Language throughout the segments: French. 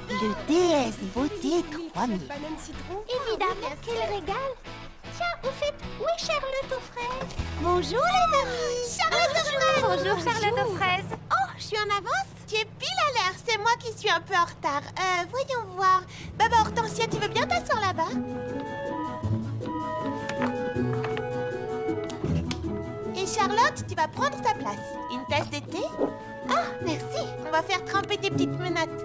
Le DS Beauté 3000. Évidemment, quel régal. Tiens, au fait, où est Charlotte aux fraises? Bonjour les amis. Charlotte aux fraises. Bonjour Charlotte aux fraises. Oh, je suis en avance. Tu es pile à l'heure, c'est moi qui suis un peu en retard. Voyons voir. Baba Hortensia, tu veux bien t'asseoir là-bas? Et Charlotte, tu vas prendre ta place. Une tasse de thé? Ah, merci. On va faire tremper tes petites menottes.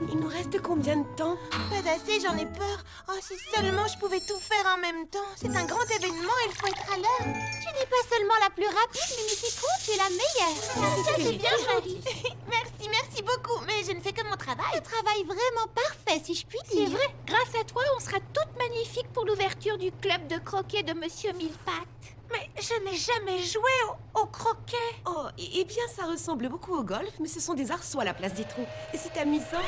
Il nous reste combien de temps? Pas assez, j'en ai peur. Oh, si seulement je pouvais tout faire en même temps. C'est un grand événement, il faut être à l'heure. Tu n'es pas seulement la plus rapide, Mimi Citron, tu es la meilleure. Ça, c'est bien joli. Merci beaucoup, mais je ne fais que mon travail. Un travail vraiment parfait, si je puis dire. C'est vrai, grâce à toi, on sera toutes magnifiques pour l'ouverture du club de croquet de Monsieur Millepattes. Mais je n'ai jamais joué au croquet. Oh, eh bien, ça ressemble beaucoup au golf, mais ce sont des arceaux à la place des trous. Et c'est amusant.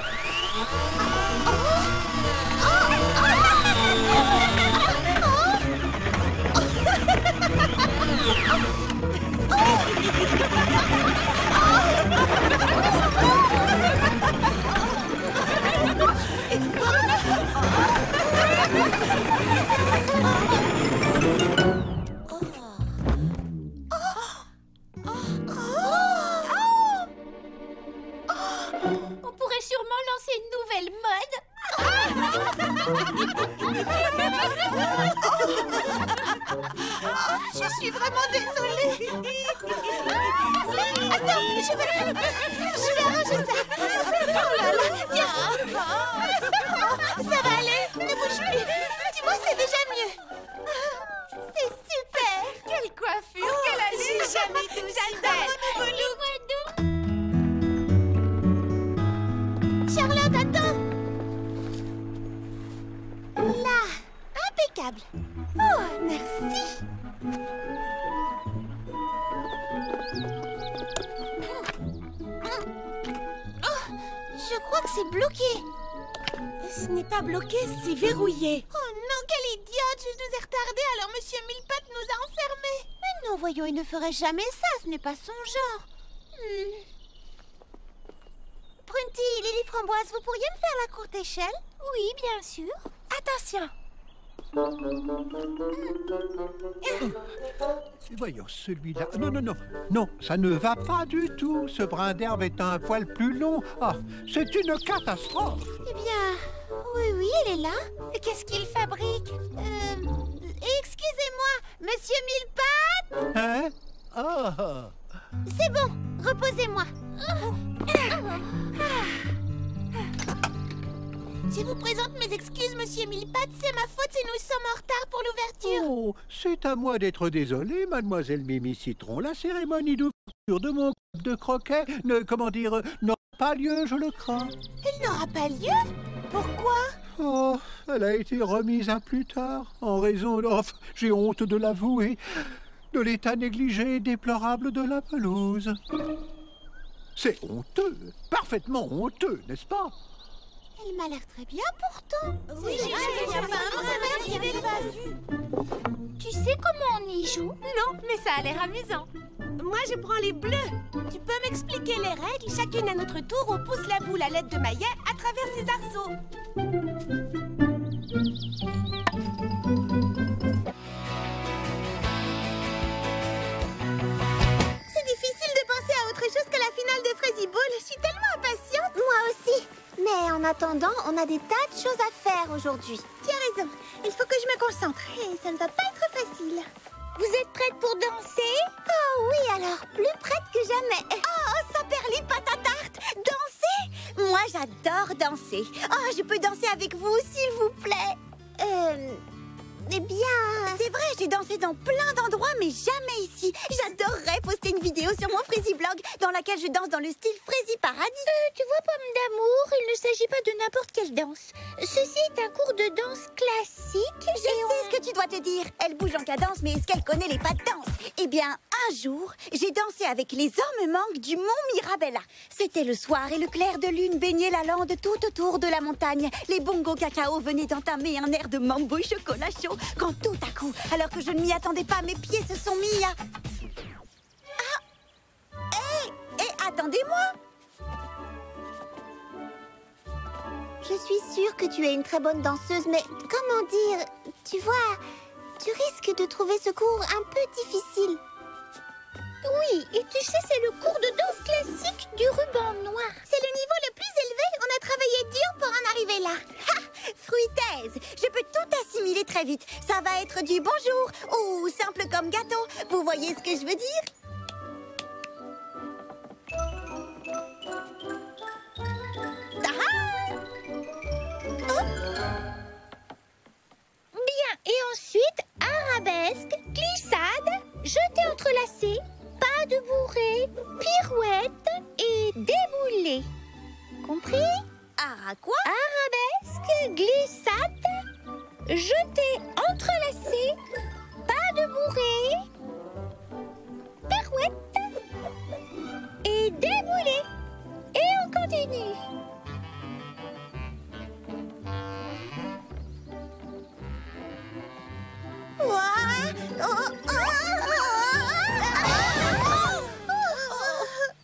On pourrait sûrement lancer une nouvelle mode. Je suis vraiment désolée. Attends, je vais arranger ça. Oh là là, tiens. Ça va aller, ne bouge plus. Tu vois, c'est déjà mieux. C'est super. Quelle coiffure, quelle allure. J'ai jamais été aussi belle. Charlotte, attends. Là, impeccable. Oh, merci. Oh, je crois que c'est bloqué. Ce n'est pas bloqué, c'est verrouillé. Oh non, quelle idiote. Je nous ai retardés, alors Monsieur Millepattes nous a enfermés. Mais non, voyons, il ne ferait jamais ça. Ce n'est pas son genre. Prunty, Lily Framboise, vous pourriez me faire la courte échelle? Oui, bien sûr. Attention. Voyons, celui-là... Non, ça ne va pas du tout. Ce brin d'herbe est un poil plus long. Ah, c'est une catastrophe. Eh bien, oui, elle est là. Qu'est-ce qu'il fabrique? Excusez-moi, Monsieur Millepattes. Hein? Ah. C'est bon, reposez-moi. Je vous présente mes excuses, Monsieur Millepattes. C'est ma faute si nous sommes en retard pour l'ouverture. Oh, c'est à moi d'être désolé, mademoiselle Mimi Citron. La cérémonie d'ouverture de mon club de croquet n'aura pas lieu, je le crains. Elle n'aura pas lieu? Pourquoi? Oh, elle a été remise à plus tard, en raison, j'ai honte de l'avouer, de l'état négligé et déplorable de la pelouse. C'est honteux, parfainement honteux, n'est-ce pas? Elle m'a l'air très bien pourtant. Oui, j'ai pas vu. Tu sais comment on y joue? Non, mais ça a l'air amusant. Moi, je prends les bleus. Tu peux m'expliquer les règles? Chacune à notre tour, on pousse la boule à l'aide de maillet à travers ses arceaux. C'est difficile de penser à autre chose que la finale de Frizzy Ball. Je suis tellement impatiente. Moi aussi. Mais en attendant, on a des tas de choses à faire aujourd'hui. Tu as raison. Il faut que je me concentre. Et ça ne va pas être facile. Vous êtes prête pour danser? Oh oui, alors, plus prête que jamais. Oh, Saperli Patatarte! Danser? Moi, j'adore danser. Oh, je peux danser avec vous, s'il vous plaît. Eh bien... C'est vrai, j'ai dansé dans plein d'endroits, mais jamais ici. J'adorerais poster une vidéo sur mon Frizzy Blog dans laquelle je danse dans le style Frizzy Paradis. Tu vois, Pomme d'amour, il ne s'agit pas de n'importe quelle danse. Ceci est un cours de danse classique. Je sais ce que tu dois te dire. Elle bouge en cadence, mais est-ce qu'elle connaît les pas de danse? Eh bien, un jour, j'ai dansé avec les hommes mangues du mont Mirabella. C'était le soir et le clair de lune baignait la lande tout autour de la montagne. Les bongos cacao venaient d'entamer un air de mambo chocolat chaud quand tout à coup, alors que je ne m'y attendais pas, mes pieds se sont mis à... Ah! Hé! Attendez-moi! Je suis sûre que tu es une très bonne danseuse, mais comment dire? Tu vois, tu risques de trouver ce cours un peu difficile. Oui, et tu sais, c'est le cours de danse classique du ruban noir. C'est le niveau le plus élevé. On a travaillé dur pour en arriver là. Ha! Fruitaise, je peux tout assimiler très vite. Ça va être du bonjour ou simple comme gâteau. Vous voyez ce que je veux dire? Bien, et ensuite, arabesque, glissade, jeté entrelacé, pas de bourrée, pirouette et déboulé. Compris? Ah, quoi? Arabesque, glissade, jeté entrelacé, pas de bourrée, pirouette et déboulé. Et on continue.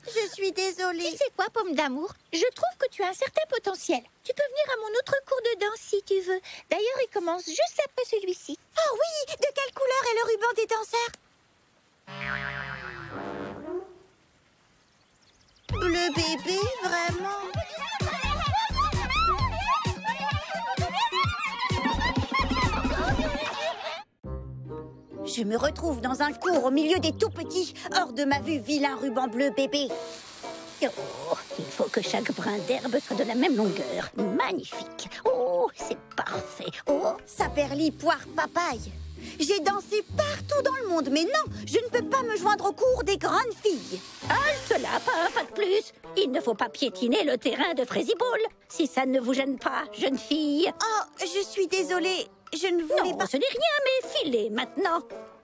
Je suis désolée. Tu sais quoi, pomme d'amour? Je trouve que tu as un certain potentiel. Tu peux venir à mon autre cours de danse si tu veux. D'ailleurs, il commence juste après celui-ci. Oh oui, de quelle couleur est le ruban des danseurs? Le bébé, vraiment? Je me retrouve dans un cours au milieu des tout-petits, hors de ma vue, vilain ruban bleu bébé. Oh, il faut que chaque brin d'herbe soit de la même longueur. Magnifique. Oh, c'est parfait. Oh, Saperli, poire, papaye. J'ai dansé partout dans le monde, mais non, je ne peux pas me joindre au cours des grandes filles. halte là, pas de plus. Il ne faut pas piétiner le terrain de Frézy Ball. Si ça ne vous gêne pas, jeune fille. Oh, je suis désolée, je ne voulais Non, pas... ce n'est rien, mais filez maintenant.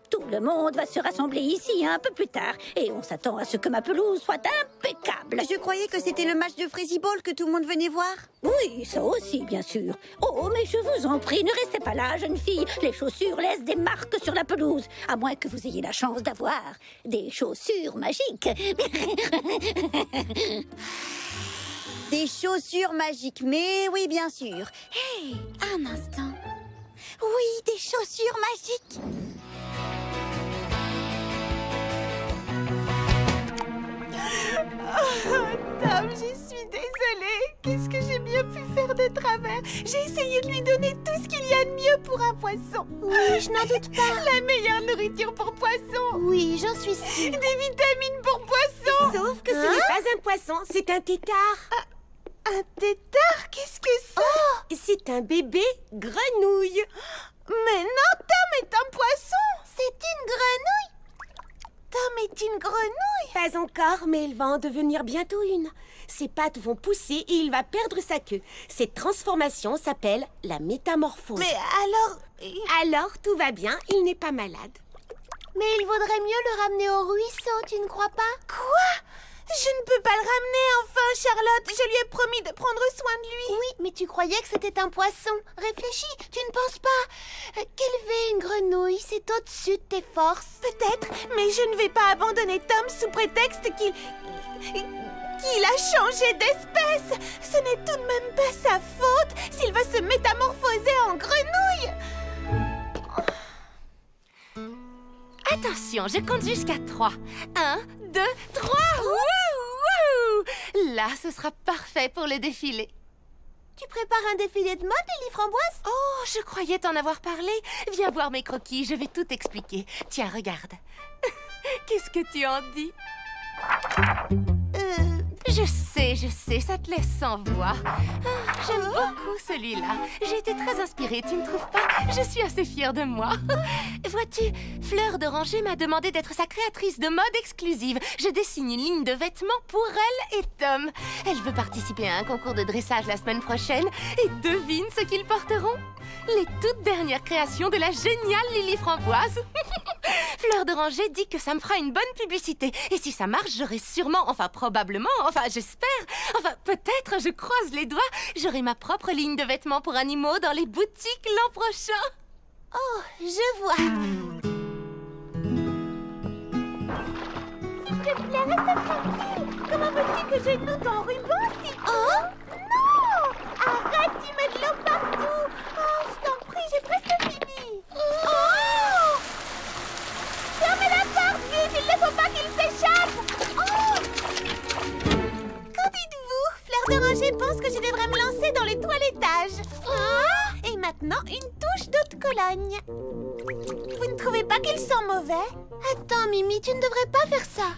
Tout le monde va se rassembler ici un peu plus tard. Et on s'attend à ce que ma pelouse soit impeccable. Je croyais que c'était le match de Frézy Ball que tout le monde venait voir. Oui, ça aussi, bien sûr. Oh, mais je vous en prie, ne restez pas là, jeune fille. Les chaussures laissent des marques sur la pelouse. À moins que vous ayez la chance d'avoir des chaussures magiques. Des chaussures magiques, mais oui, bien sûr. Hey, un instant. Oui, des chaussures magiques. Tom, je suis désolée. Qu'est-ce que j'ai bien pu faire de travers? J'ai essayé de lui donner tout ce qu'il y a de mieux pour un poisson. Oui, je n'en doute pas. La meilleure nourriture pour poisson. Oui, j'en suis sûre. Des vitamines pour poisson. Sauf que ce n'est pas un poisson, c'est un tétard. Un tétard? Qu'est-ce que c'est? C'est un bébé grenouille. Mais non, Tom est un poisson. C'est une grenouille. Tom est une grenouille. Pas encore, mais il va en devenir bientôt une. Ses pattes vont pousser et il va perdre sa queue. Cette transformation s'appelle la métamorphose. Mais alors... Alors, tout va bien, il n'est pas malade. Mais il vaudrait mieux le ramener au ruisseau, tu ne crois pas? Quoi? Je ne peux pas le ramener, enfin, Charlotte. Je lui ai promis de prendre soin de lui. Oui, mais tu croyais que c'était un poisson. Réfléchis, tu ne penses pas? Qu'élever une grenouille, c'est au-dessus de tes forces. Peut-être, mais je ne vais pas abandonner Tom sous prétexte qu'il a changé d'espèce. Ce n'est tout de même pas sa faute s'il va se métamorphoser en grenouille. Attention, je compte jusqu'à 3. 1, 2, 3. Wouhou! Là, ce sera parfait pour le défilé. Tu prépares un défilé de mode, Lily Framboise? Oh, je croyais t'en avoir parlé. Viens voir mes croquis, je vais tout expliquer. Tiens, regarde. Qu'est-ce que tu en dis? Je sais, ça te laisse sans voix. J'aime beaucoup celui-là. J'ai été très inspirée, tu ne trouves pas? Je suis assez fière de moi. Vois-tu, Fleur d'Oranger m'a demandé d'être sa créatrice de mode exclusive. Je dessine une ligne de vêtements pour elle et Tom. Elle veut participer à un concours de dressage la semaine prochaine. Et devine ce qu'ils porteront? Les toutes dernières créations de la géniale Lily Framboise. Fleur d'Oranger dit que ça me fera une bonne publicité. Et si ça marche, j'aurai sûrement, enfin probablement, enfin j'espère, enfin peut-être, je croise les doigts, j'aurai ma propre ligne de vêtements pour animaux dans les boutiques l'an prochain. Oh, je vois. S'il te plaît, reste tranquille. Comment veux-tu que je noue ton ruban si... Oh non! Arrête d'oranger pense que je devrais me lancer dans les toilettages. Et maintenant, une touche d'eau de Cologne. Vous ne trouvez pas qu'il sent mauvais? Attends, Mimi, tu ne devrais pas faire ça.